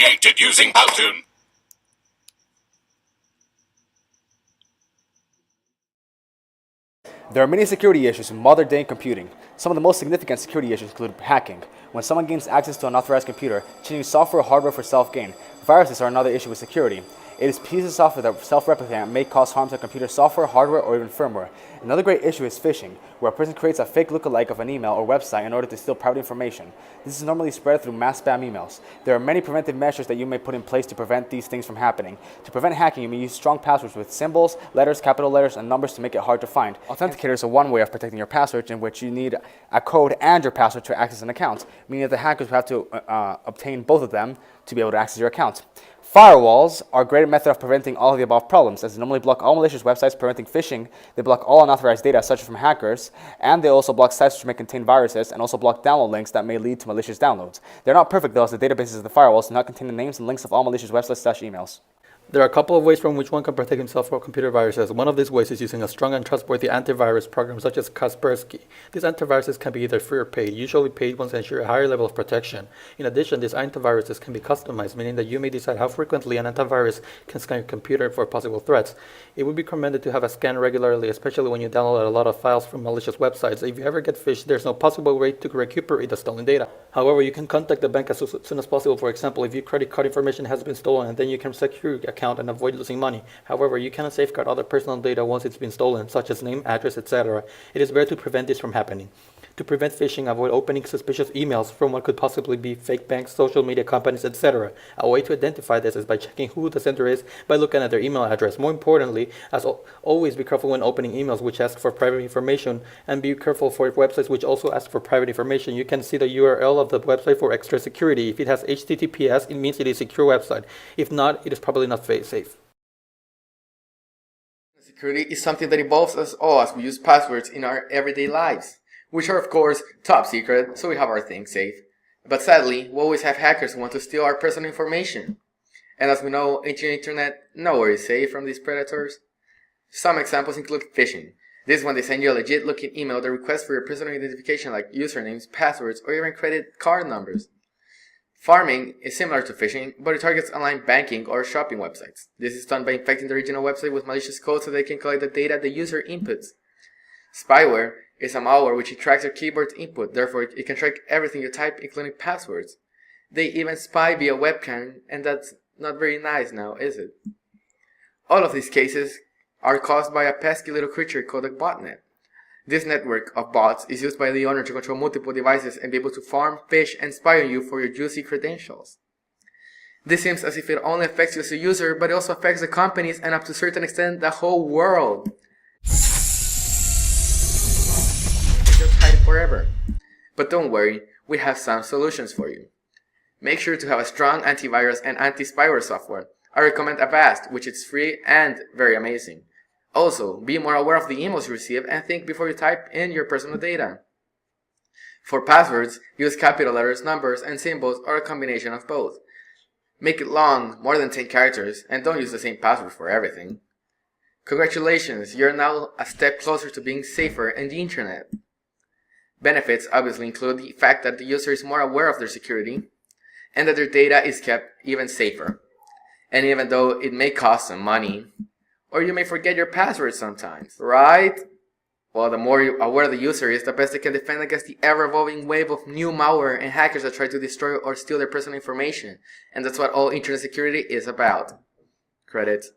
created using Powtoon. There are many security issues in modern-day computing. Some of the most significant security issues include hacking. When someone gains access to an unauthorized computer, changing software or hardware for self-gain. Viruses are another issue with security. It is pieces of software that self-replicate and may cause harm to computer software, hardware, or even firmware. Another great issue is phishing, where a person creates a fake lookalike of an email or website in order to steal private information. This is normally spread through mass spam emails. There are many preventive measures that you may put in place to prevent these things from happening. To prevent hacking, you may use strong passwords with symbols, letters, capital letters, and numbers to make it hard to find. Authenticators are one way of protecting your passwords, in which you need a code and your password to access an account, meaning that the hackers will have to obtain both of them to be able to access your account. Firewalls are a great method of preventing all of the above problems, as they normally block all malicious websites, preventing phishing. They block all unauthorized data, such as from hackers, and they also block sites which may contain viruses, and also block download links that may lead to malicious downloads. They're not perfect though, as the databases of the firewalls do not contain the names and links of all malicious websites/emails. There are a couple of ways from which one can protect himself from computer viruses. One of these ways is using a strong and trustworthy antivirus program such as Kaspersky. These antiviruses can be either free or paid. Usually paid ones ensure a higher level of protection. In addition, these antiviruses can be customized, meaning that you may decide how frequently an antivirus can scan your computer for possible threats. It would be recommended to have a scan regularly, especially when you download a lot of files from malicious websites. If you ever get phished, there's no possible way to recuperate the stolen data. However, you can contact the bank as soon as possible. For example, if your credit card information has been stolen, and then you can secure your account and avoid losing money. However, you cannot safeguard other personal data once it's been stolen, such as name, address, etc. It is better to prevent this from happening. To prevent phishing, avoid opening suspicious emails from what could possibly be fake banks, social media companies, etc. A way to identify this is by checking who the sender is by looking at their email address. More importantly, as always, be careful when opening emails which ask for private information, and be careful for websites which also ask for private information. You can see the URL of the website for extra security. If it has HTTPS, it means it is a secure website. If not, it is probably not safe. Security is something that involves us all as we use passwords in our everyday lives, which are of course top secret, so we have our things safe. But sadly, we always have hackers who want to steal our personal information. And as we know, in the internet, nowhere is safe from these predators. Some examples include phishing. This is when they send you a legit looking email that requests for your personal identification like usernames, passwords, or even credit card numbers. Farming is similar to phishing, but it targets online banking or shopping websites. This is done by infecting the original website with malicious code so they can collect the data the user inputs. Spyware is a malware which tracks your keyboard input, therefore it can track everything you type, including passwords. They even spy via webcam, and that's not very nice now, is it? All of these cases are caused by a pesky little creature called a botnet. This network of bots is used by the owner to control multiple devices and be able to farm, fish, and spy on you for your juicy credentials. This seems as if it only affects you as a user, but it also affects the companies and up to a certain extent the whole world. Just hide it forever. But don't worry, we have some solutions for you. Make sure to have a strong antivirus and anti-spyware software. I recommend Avast, which is free and very amazing. Also, be more aware of the emails you receive and think before you type in your personal data. For passwords, use capital letters, numbers, and symbols, or a combination of both. Make it long, more than 10 characters, and don't use the same password for everything. Congratulations, you're now a step closer to being safer in the internet. Benefits obviously include the fact that the user is more aware of their security, and that their data is kept even safer. And even though it may cost some money, or you may forget your password sometimes, right? Well, the more aware the user is, the best they can defend against the ever-evolving wave of new malware and hackers that try to destroy or steal their personal information. And that's what all internet security is about. Credits.